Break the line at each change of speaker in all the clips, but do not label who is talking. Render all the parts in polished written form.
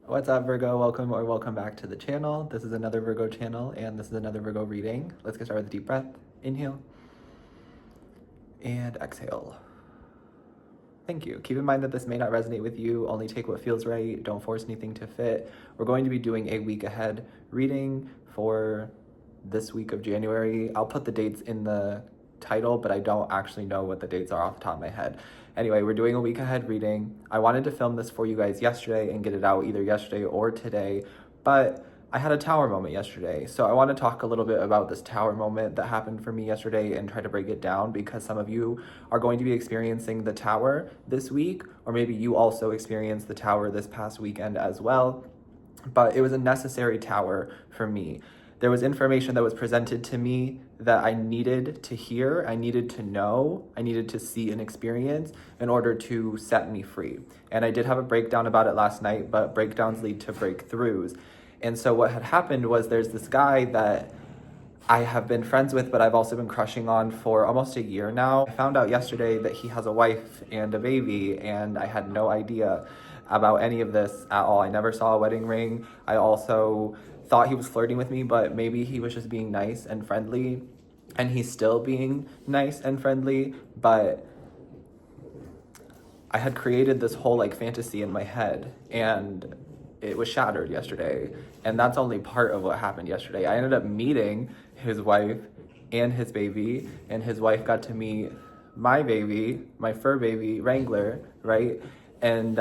What's up, Virgo? Welcome back to the channel. This is another Virgo channel, and this is another Virgo reading. Let's get started with a deep breath. Inhale and exhale. Thank you. Keep in mind that this may not resonate with you. Only take what feels right. Don't force anything to fit. We're going to be doing a week ahead reading for this week of January. I'll put the dates in the title, but I don't actually know what the dates are off the top of my head. Anyway, we're doing a week ahead reading. I wanted to film this for you guys yesterday and get it out either yesterday or today, but I had a tower moment yesterday. So I want to talk a little bit about this tower moment that happened for me yesterday and try to break it down, because some of you are going to be experiencing the tower this week, or maybe you also experienced the tower this past weekend as well. But it was a necessary tower for me. There was information that was presented to me that I needed to hear, I needed to know, I needed to see and experience in order to set me free. And I did have a breakdown about it last night, but breakdowns lead to breakthroughs. And so what had happened was there's this guy that I have been friends with, but I've also been crushing on for almost a year now. I found out yesterday that he has a wife and a baby, and I had no idea about any of this at all. I never saw a wedding ring. I also thought he was flirting with me, but maybe he was just being nice and friendly, and he's still being nice and friendly, but I had created this whole fantasy in my head, and it was shattered yesterday. And that's only part of what happened yesterday. I ended up meeting his wife and his baby, and his wife got to meet my baby, my fur baby, Wrangler, right? And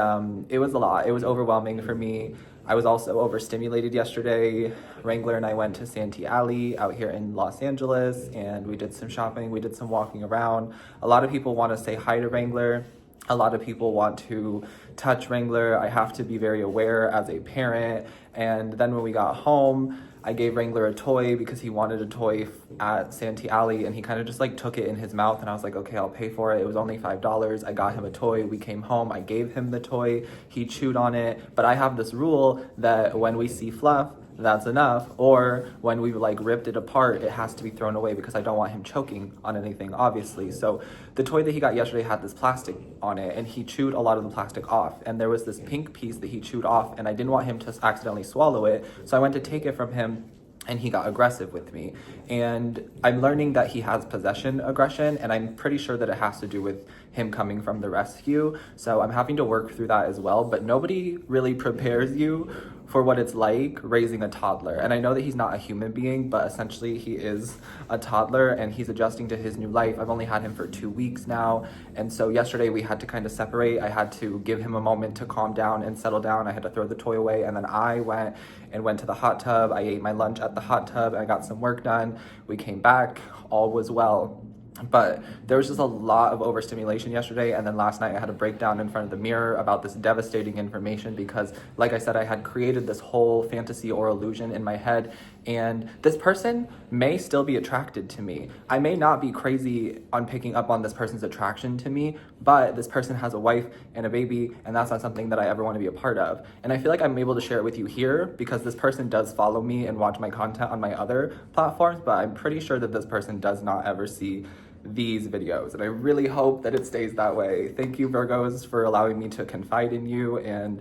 it was a lot. It was overwhelming for me. I was also overstimulated yesterday. Wrangler and I went to Santee Alley out here in Los Angeles, and we did some shopping, we did some walking around. A lot of people want to say hi to Wrangler. A lot of people want to touch Wrangler. I have to be very aware as a parent. And then when we got home, I gave Wrangler a toy because he wanted a toy at Santee Alley, and he kind of just took it in his mouth, and I was like, okay, I'll pay for it. It was only $5. I got him a toy. We came home. I gave him the toy. He chewed on it. But I have this rule that when we see fluff, that's enough, or when we've ripped it apart, it has to be thrown away because I don't want him choking on anything, obviously. So the toy that he got yesterday had this plastic on it, and he chewed a lot of the plastic off, and there was this pink piece that he chewed off, and I didn't want him to accidentally swallow it, so I went to take it from him, and he got aggressive with me. And I'm learning that he has possession aggression, and I'm pretty sure that it has to do with him coming from the rescue. So I'm having to work through that as well, but nobody really prepares you for what it's like raising a toddler. And I know that he's not a human being, but essentially he is a toddler, and he's adjusting to his new life. I've only had him for 2 weeks now. And so yesterday we had to kind of separate. I had to give him a moment to calm down and settle down. I had to throw the toy away, and then I went to the hot tub. I ate my lunch at the hot tub, and I got some work done. We came back, all was well. But there was just a lot of overstimulation yesterday, and then last night I had a breakdown in front of the mirror about this devastating information because, like I said, I had created this whole fantasy or illusion in my head, and this person may still be attracted to me. I may not be crazy on picking up on this person's attraction to me, but this person has a wife and a baby, and that's not something that I ever want to be a part of. And I feel like I'm able to share it with you here because this person does follow me and watch my content on my other platforms, but I'm pretty sure that this person does not ever see these videos, and I really hope that it stays that way. Thank you, Virgos, for allowing me to confide in you and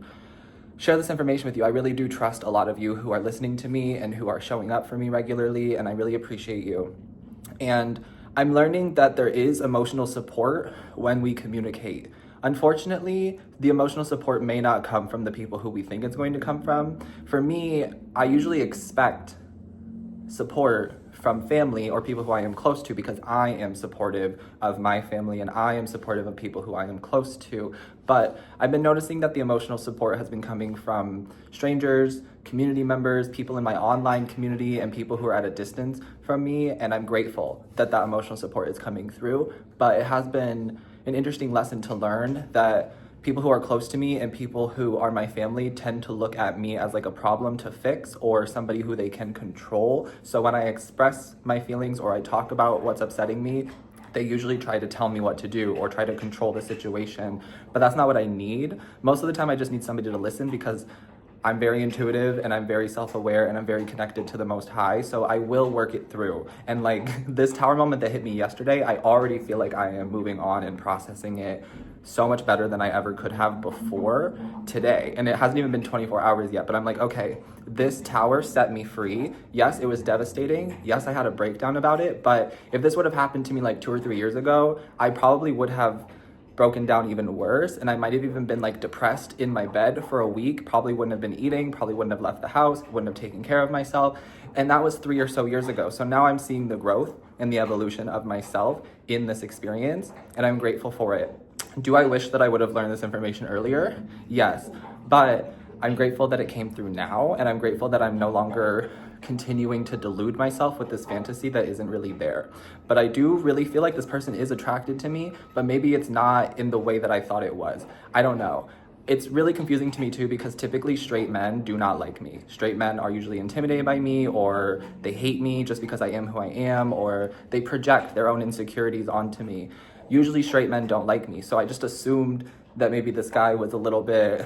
share this information with you. I really do trust a lot of you who are listening to me and who are showing up for me regularly, and I really appreciate you. And I'm learning that there is emotional support when we communicate. Unfortunately, the emotional support may not come from the people who we think it's going to come from. For me, I usually expect support from family or people who I am close to because I am supportive of my family and I am supportive of people who I am close to. But I've been noticing that the emotional support has been coming from strangers, community members, people in my online community, and people who are at a distance from me. And I'm grateful that that emotional support is coming through. But it has been an interesting lesson to learn that people who are close to me and people who are my family tend to look at me as a problem to fix or somebody who they can control. So when I express my feelings or I talk about what's upsetting me, they usually try to tell me what to do or try to control the situation. But that's not what I need. Most of the time I just need somebody to listen because I'm very intuitive and I'm very self-aware and I'm very connected to the Most High, so I will work it through. And like this tower moment that hit me yesterday, I already feel like I am moving on and processing it so much better than I ever could have before today. And it hasn't even been 24 hours yet, but I'm like, okay, this tower set me free. Yes, it was devastating. Yes, I had a breakdown about it, but if this would have happened to me like 2 or 3 years ago, I probably would have broken down even worse, and I might have even been like depressed in my bed for a week, probably wouldn't have been eating, probably wouldn't have left the house, wouldn't have taken care of myself. And that was 3 or so years ago. So now I'm seeing the growth and the evolution of myself in this experience, and I'm grateful for it. Do I wish that I would have learned this information earlier? Yes, but I'm grateful that it came through now, and I'm grateful that I'm no longer continuing to delude myself with this fantasy that isn't really there. But I do really feel like this person is attracted to me, but maybe it's not in the way that I thought it was. I don't know. It's really confusing to me too, because typically straight men do not like me. Straight men are usually intimidated by me, or they hate me just because I am who I am, or they project their own insecurities onto me. Usually straight men don't like me. So I just assumed that maybe this guy was a little bit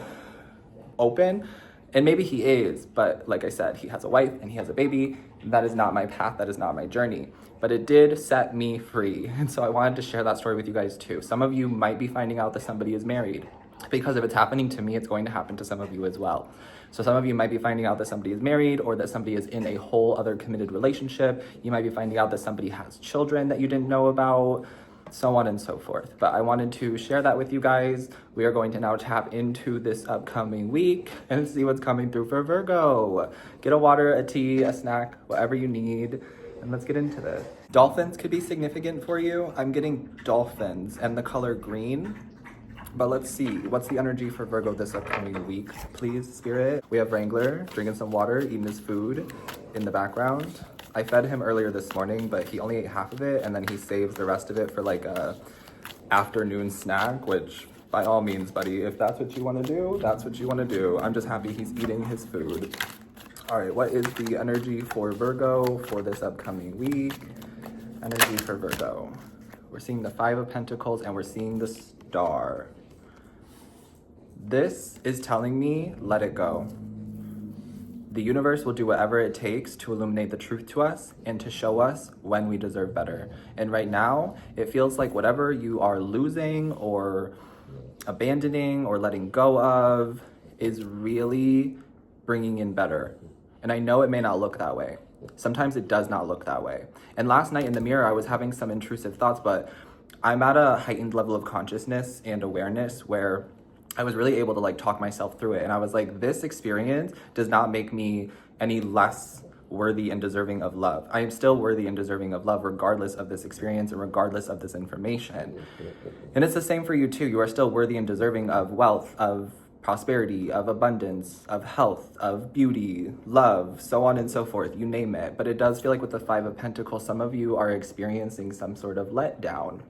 open. And maybe he is, but like I said, he has a wife and he has a baby. That is not my path, that is not my journey. But it did set me free. And so I wanted to share that story with you guys too. Some of you might be finding out that somebody is married, because if it's happening to me, it's going to happen to some of you as well. So some of you might be finding out that somebody is married, or that somebody is in a whole other committed relationship. You might be finding out that somebody has children that you didn't know about, so on and so forth. But I wanted to share that with you guys. We are going to now tap into this upcoming week and see what's coming through for Virgo. Get a water, a tea, a snack, whatever you need, and let's get into this. Dolphins could be significant for you. I'm getting dolphins and the color green. But let's see, what's the energy for Virgo this upcoming week, please, Spirit? We have Wrangler drinking some water, eating his food in the background. I fed him earlier this morning, but he only ate half of it, and then he saves the rest of it for like a afternoon snack, which by all means, buddy, if that's what you want to do, that's what you want to do. I'm just happy he's eating his food. All right, what is the energy for Virgo for this upcoming week? Energy for Virgo. We're seeing the 5 of Pentacles and we're seeing the Star. This is telling me, let it go. The universe will do whatever it takes to illuminate the truth to us and to show us when we deserve better. And right now, it feels like whatever you are losing or abandoning or letting go of is really bringing in better. And I know it may not look that way. Sometimes it does not look that way. And last night in the mirror, I was having some intrusive thoughts, but I'm at a heightened level of consciousness and awareness where I was really able to like talk myself through it. And I was like, this experience does not make me any less worthy and deserving of love. I am still worthy and deserving of love regardless of this experience and regardless of this information. And it's the same for you too. You are still worthy and deserving of wealth, of prosperity, of abundance, of health, of beauty, love, so on and so forth, you name it. But it does feel like with the 5 of Pentacles, some of you are experiencing some sort of letdown.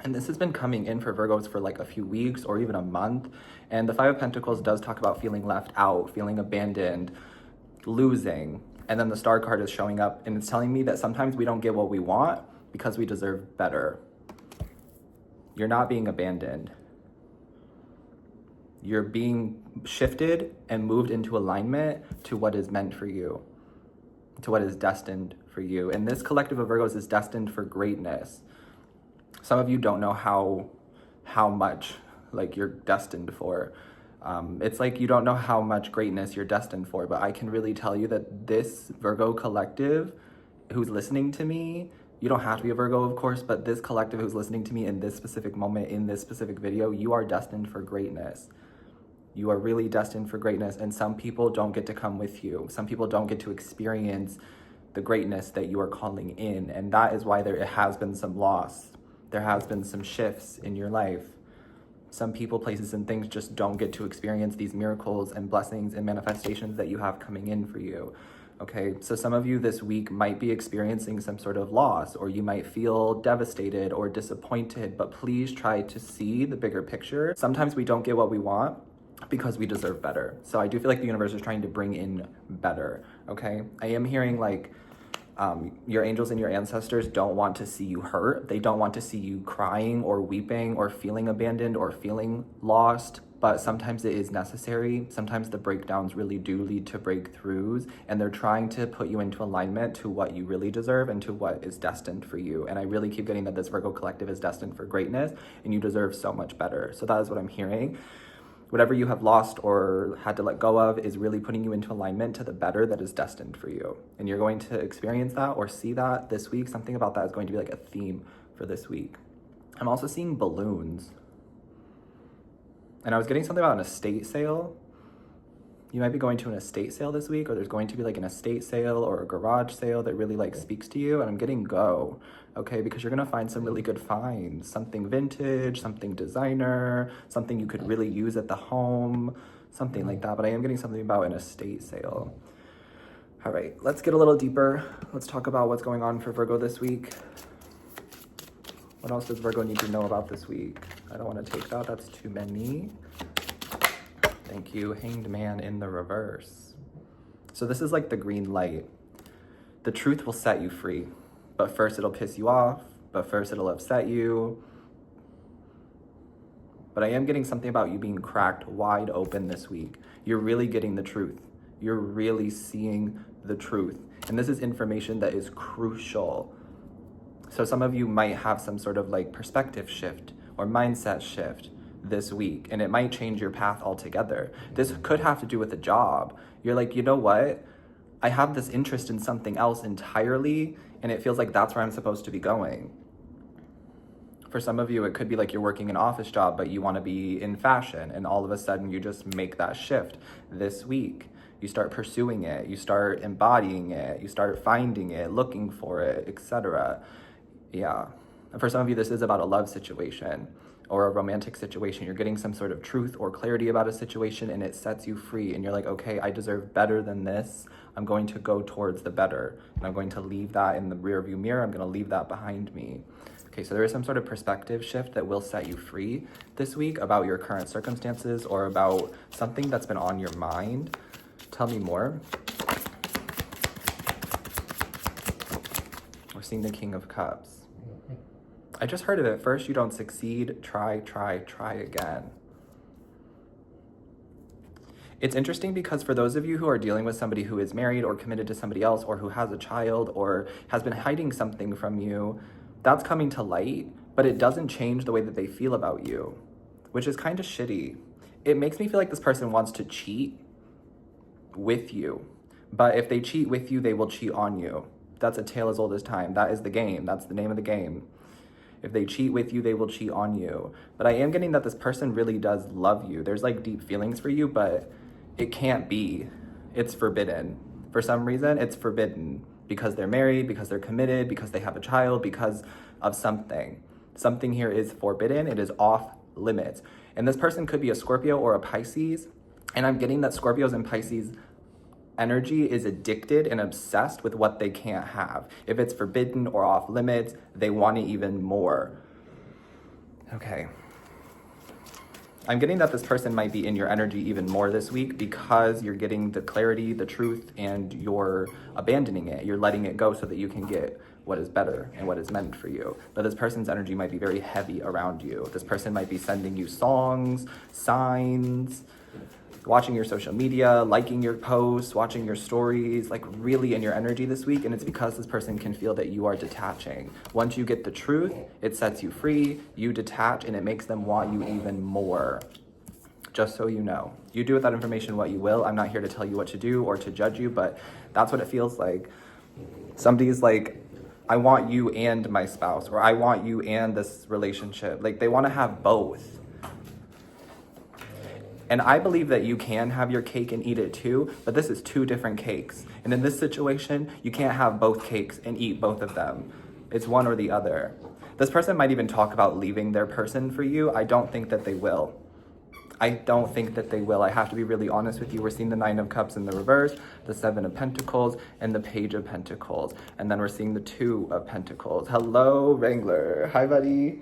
And this has been coming in for Virgos for like a few weeks or even a month. And the 5 of Pentacles does talk about feeling left out, feeling abandoned, losing. And then the Star card is showing up and it's telling me that sometimes we don't get what we want because we deserve better. You're not being abandoned. You're being shifted and moved into alignment to what is meant for you, to what is destined for you. And this collective of Virgos is destined for greatness. Some of you don't know how much like you're destined for. It's like you don't know how much greatness you're destined for, but I can really tell you that this Virgo collective who's listening to me, you don't have to be a Virgo, of course, but this collective who's listening to me in this specific moment, in this specific video, you are destined for greatness. You are really destined for greatness, and some people don't get to come with you. Some people don't get to experience the greatness that you are calling in, and that is why there has been some loss. There has been some shifts in your life. Some people, places, and things just don't get to experience these miracles and blessings and manifestations that you have coming in for you. Okay, so some of you this week might be experiencing some sort of loss, or you might feel devastated or disappointed, but please try to see the bigger picture. Sometimes we don't get what we want because we deserve better. So I do feel like the universe is trying to bring in better, okay? I am hearing like your angels and your ancestors don't want to see you hurt. They don't want to see you crying or weeping or feeling abandoned or feeling lost but sometimes it is necessary. Sometimes the breakdowns really do lead to breakthroughs, and they're trying to put you into alignment to what you really deserve and to what is destined for you. And I really keep getting that this Virgo collective is destined for greatness, and you deserve so much better. So that is what I'm hearing. Whatever you have lost or had to let go of is really putting you into alignment to the better that is destined for you. And you're going to experience that or see that this week. Something about that is going to be like a theme for this week. I'm also seeing balloons. And I was getting something about an estate sale. You might be going to an estate sale this week, or there's going to be like an estate sale or a garage sale that really like speaks to you. And I'm getting go, okay? Because you're gonna find some really good finds, something vintage, something designer, something you could really use at the home, something like that. But I am getting something about an estate sale. All right, let's get a little deeper. Let's talk about what's going on for Virgo this week. What else does Virgo need to know about this week? I don't want to take that, that's too many. Thank you, Hanged Man in the reverse. So this is like the green light. The truth will set you free, but first it'll piss you off, but first it'll upset you. But I am getting something about you being cracked wide open this week. You're really getting the truth. You're really seeing the truth. And this is information that is crucial. So some of you might have some sort of like perspective shift or mindset shift this week, and it might change your path altogether. This could have to do with a job. You're like, you know what? I have this interest in something else entirely, and it feels like that's where I'm supposed to be going. For some of you, it could be like you're working an office job, but you want to be in fashion, and all of a sudden you just make that shift this week. You start pursuing it, you start embodying it, you start finding it, looking for it, etc. Yeah. And for some of you, this is about a love situation or a romantic situation. You're getting some sort of truth or clarity about a situation, and it sets you free. And you're like, okay, I deserve better than this. I'm going to go towards the better. And I'm going to leave that in the rearview mirror. I'm going to leave that behind me. Okay, so there is some sort of perspective shift that will set you free this week about your current circumstances or about something that's been on your mind. Tell me more. We're seeing the King of Cups. I just heard of it. First, you don't succeed. Try again. It's interesting because for those of you who are dealing with somebody who is married or committed to somebody else or who has a child or has been hiding something from you, that's coming to light, but it doesn't change the way that they feel about you, which is kind of shitty. It makes me feel like this person wants to cheat with you, but if they cheat with you, they will cheat on you. That's a tale as old as time. That is the game. That's the name of the game. If they cheat with you, they will cheat on you. But I am getting that this person really does love you. There's like deep feelings for you, but it can't be. It's forbidden. For some reason, it's forbidden because they're married, because they're committed, because they have a child, because of something. Something here is forbidden. It is off limits. And this person could be a Scorpio or a Pisces. And I'm getting that Scorpios and Pisces energy is addicted and obsessed with what they can't have. If it's forbidden or off limits, they want it even more. Okay. I'm getting that this person might be in your energy even more this week because you're getting the clarity, the truth, and you're abandoning it. You're letting it go so that you can get what is better and what is meant for you. But this person's energy might be very heavy around you. This person might be sending you songs, signs, watching your social media, liking your posts, watching your stories, like really in your energy this week. And it's because this person can feel that you are detaching. Once you get the truth, it sets you free, you detach, and it makes them want you even more. Just so you know. You do with that information what you will. I'm not here to tell you what to do or to judge you, but that's what it feels like. Somebody's like, I want you and my spouse, or I want you and this relationship. Like they want to have both. And I believe that you can have your cake and eat it too, but this is two different cakes. And in this situation, you can't have both cakes and eat both of them. It's one or the other. This person might even talk about leaving their person for you. I don't think that they will. I don't think that they will. I have to be really honest with you. We're seeing the Nine of Cups in the reverse, the Seven of Pentacles, and the Page of Pentacles. And then we're seeing the Two of Pentacles. Hello, Wrangler. Hi, buddy.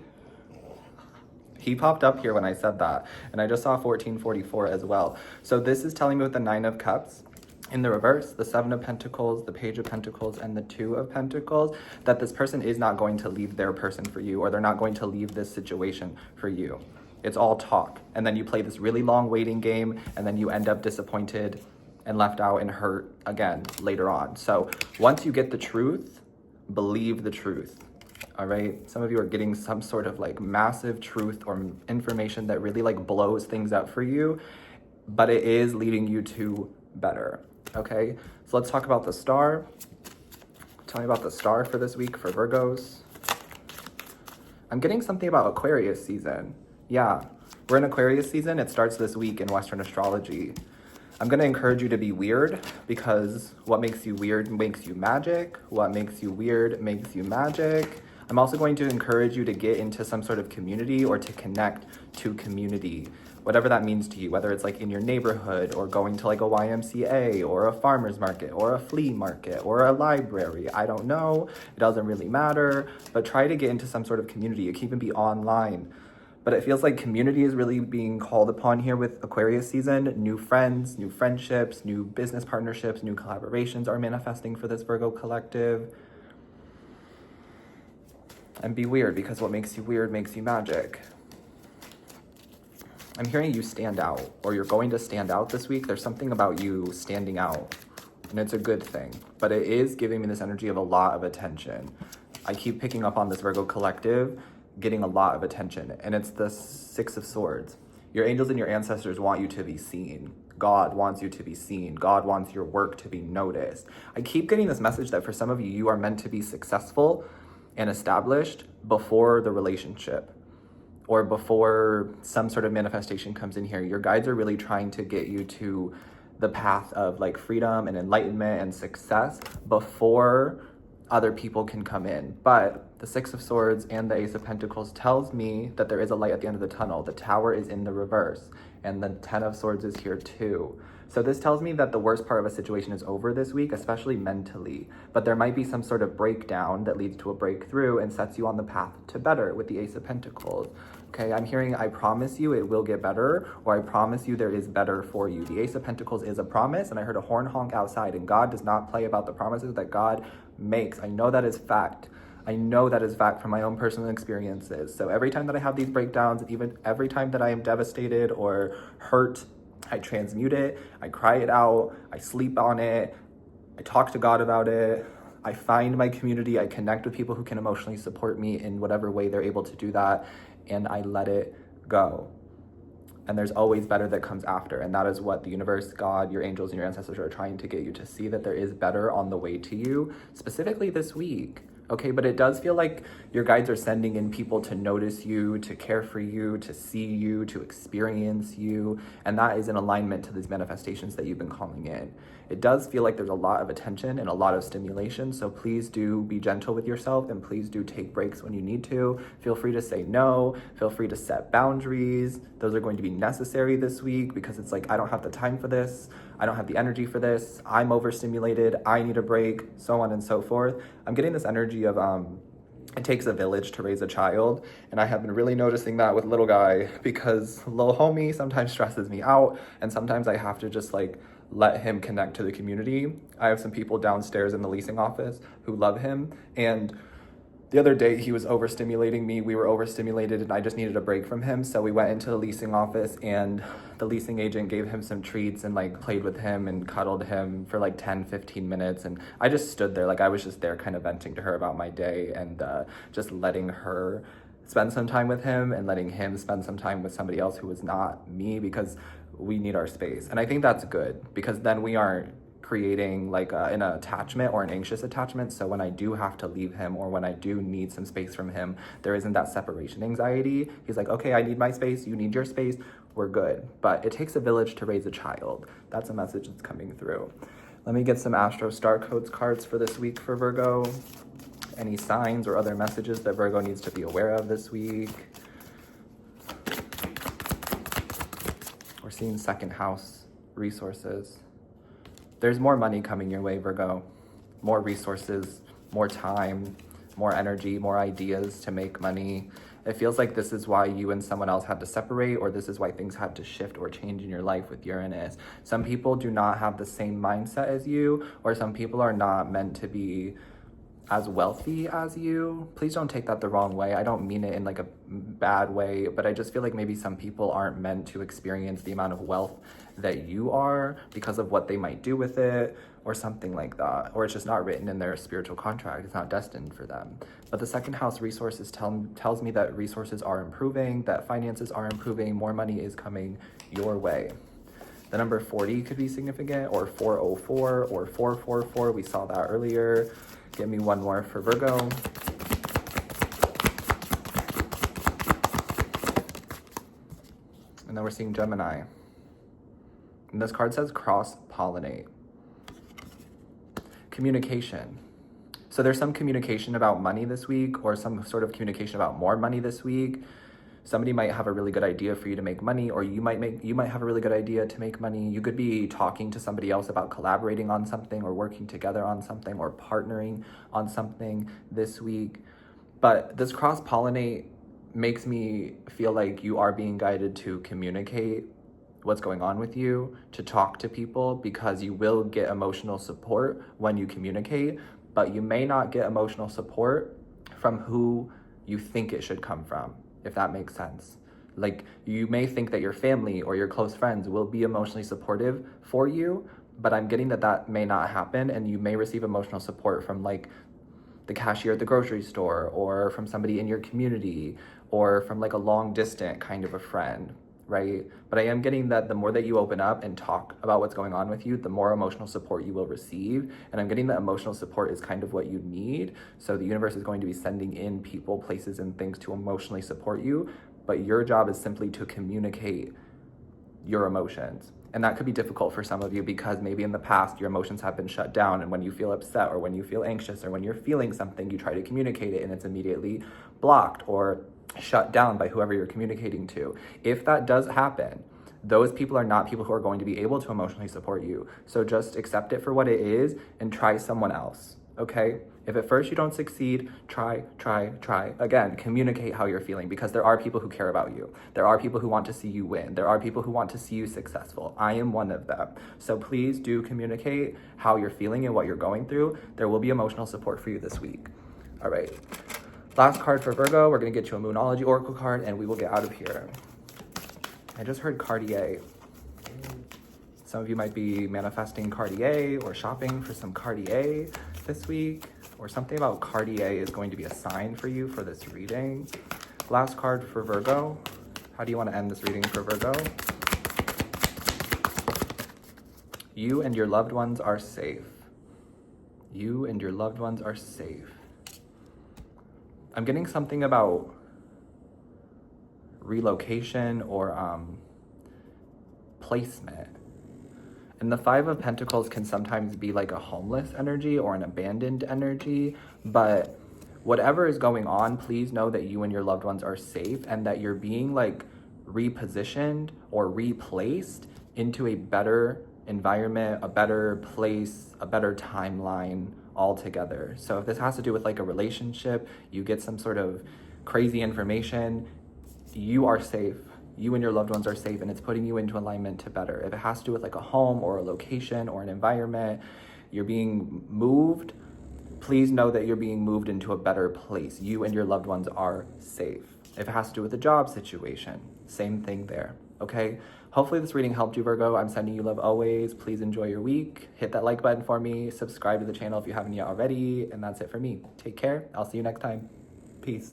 He popped up here when I said that, and I just saw 1444 as well. So this is telling me with the Nine of Cups in the reverse, the Seven of Pentacles, the Page of Pentacles, and the Two of Pentacles, that this person is not going to leave their person for you, or they're not going to leave this situation for you. It's all talk. And then you play this really long waiting game, and then you end up disappointed and left out and hurt again later on. So once you get the truth, believe the truth. All right, some of you are getting some sort of like massive truth or information that really like blows things up for you, but it is leading you to better. Okay, so let's talk about the star. Tell me about the star for this week for Virgos. I'm getting something about Aquarius season. Yeah, we're in Aquarius season. It starts this week in Western astrology. I'm going to encourage you to be weird, because what makes you weird makes you magic. What makes you weird makes you magic. I'm also going to encourage you to get into some sort of community or to connect to community, whatever that means to you, whether it's like in your neighborhood or going to like a YMCA or a farmer's market or a flea market or a library. I don't know. It doesn't really matter, but try to get into some sort of community. It can even be online. But it feels like community is really being called upon here with Aquarius season. New friends, new friendships, new business partnerships, new collaborations are manifesting for this Virgo collective. And be weird, because what makes you weird makes you magic. I'm hearing you stand out, or you're going to stand out this week. There's something about you standing out, and it's a good thing. But it is giving me this energy of a lot of attention. I keep picking up on this Virgo collective getting a lot of attention, and it's the Six of Swords. Your angels and your ancestors want you to be seen. God wants you to be seen. God wants your work to be noticed. I keep getting this message that for some of you, you are meant to be successful and established before the relationship or before some sort of manifestation comes in here. Your guides are really trying to get you to the path of like freedom and enlightenment and success before other people can come in. But the Six of Swords and the Ace of Pentacles tells me that there is a light at the end of the tunnel. The Tower is in the reverse, and the Ten of Swords is here too. So this tells me that the worst part of a situation is over this week, especially mentally. But there might be some sort of breakdown that leads to a breakthrough and sets you on the path to better with the Ace of Pentacles. Okay, I'm hearing, I promise you it will get better, or I promise you there is better for you. The Ace of Pentacles is a promise, and I heard a horn honk outside, and God does not play about the promises that God makes. I know that is fact. I know that is fact from my own personal experiences. So every time that I have these breakdowns, even every time that I am devastated or hurt, I transmute it, I cry it out, I sleep on it, I talk to God about it, I find my community, I connect with people who can emotionally support me in whatever way they're able to do that, and I let it go. And there's always better that comes after, and that is what the universe, God, your angels, and your ancestors are trying to get you to see, that there is better on the way to you, specifically this week. Okay, but it does feel like your guides are sending in people to notice you, to care for you, to see you, to experience you, and that is in alignment to these manifestations that you've been calling in. It does feel like there's a lot of attention and a lot of stimulation, so please do be gentle with yourself, and please do take breaks when you need to. Feel free to say no, feel free to set boundaries. Those are going to be necessary this week, because it's like, I don't have the time for this, I don't have the energy for this, I'm overstimulated, I need a break, so on and so forth. I'm getting this energy of it takes a village to raise a child, and I have been really noticing that with little guy, because little homie sometimes stresses me out, and sometimes I have to just like let him connect to the community. I have some people downstairs in the leasing office who love him, and the other day he was overstimulating me, we were overstimulated, and I just needed a break from him. So we went into the leasing office, and the leasing agent gave him some treats and like played with him and cuddled him for like 10-15 minutes. And I just stood there, like I was just there kind of venting to her about my day, and just letting her spend some time with him and letting him spend some time with somebody else who was not me, because we need our space. And I think that's good, because then we aren't creating like an attachment or an anxious attachment. So when I do have to leave him, or when I do need some space from him, there isn't that separation anxiety. He's like, okay, I need my space, you need your space, we're good. But it takes a village to raise a child. That's a message that's coming through. Let me get some Astro Star Codes cards for this week for Virgo. Any signs or other messages that Virgo needs to be aware of this week? We're seeing second house resources. There's more money coming your way, Virgo. More resources, more time, more energy, more ideas to make money. It feels like this is why you and someone else had to separate, or this is why things had to shift or change in your life with Uranus. Some people do not have the same mindset as you, or some people are not meant to be as wealthy as you. Please don't take that the wrong way. I don't mean it in like a bad way, but I just feel like maybe some people aren't meant to experience the amount of wealth that you are because of what they might do with it or something like that. Or it's just not written in their spiritual contract. It's not destined for them. But the second house resources tells me that resources are improving, that finances are improving, more money is coming your way. The number 40 could be significant, or 404 or 444. We saw that earlier. Give me one more for Virgo. And then we're seeing Gemini. And this card says cross-pollinate. Communication. So there's some communication about money this week, or some sort of communication about more money this week. Somebody might have a really good idea for you to make money, or you might have a really good idea to make money. You could be talking to somebody else about collaborating on something, or working together on something, or partnering on something this week. But this cross-pollinate makes me feel like you are being guided to communicate what's going on with you, to talk to people, because you will get emotional support when you communicate, but you may not get emotional support from who you think it should come from, if that makes sense. Like, you may think that your family or your close friends will be emotionally supportive for you, but I'm getting that may not happen, and you may receive emotional support from like the cashier at the grocery store, or from somebody in your community, or from like a long distant kind of a friend, right? But I am getting that the more that you open up and talk about what's going on with you, the more emotional support you will receive. And I'm getting that emotional support is kind of what you need. So the universe is going to be sending in people, places, and things to emotionally support you. But your job is simply to communicate your emotions. And that could be difficult for some of you, because maybe in the past your emotions have been shut down, and when you feel upset, or when you feel anxious, or when you're feeling something, you try to communicate it and it's immediately blocked or shut down by whoever you're communicating to. If that does happen, those people are not people who are going to be able to emotionally support you. So just accept it for what it is and try someone else, okay? If at first you don't succeed, try. Again, communicate how you're feeling, because there are people who care about you. There are people who want to see you win. There are people who want to see you successful. I am one of them. So please do communicate how you're feeling and what you're going through. There will be emotional support for you this week. All right. Last card for Virgo. We're going to get you a Moonology Oracle card, and we will get out of here. I just heard Cartier. Some of you might be manifesting Cartier or shopping for some Cartier this week, or something about Cartier is going to be a sign for you for this reading. Last card for Virgo. How do you want to end this reading for Virgo? You and your loved ones are safe. You and your loved ones are safe. I'm getting something about relocation or placement. And the Five of Pentacles can sometimes be like a homeless energy or an abandoned energy, but whatever is going on, please know that you and your loved ones are safe, and that you're being like repositioned or replaced into a better environment, a better place, a better timeline altogether. So if this has to do with like a relationship, you get some sort of crazy information, you are safe. You and your loved ones are safe, and it's putting you into alignment to better. If it has to do with like a home or a location or an environment, you're being moved, please know that you're being moved into a better place. You and your loved ones are safe. If it has to do with a job situation, same thing there, okay? Hopefully this reading helped you, Virgo. I'm sending you love always. Please enjoy your week. Hit that like button for me. Subscribe to the channel if you haven't yet already. And that's it for me. Take care. I'll see you next time. Peace.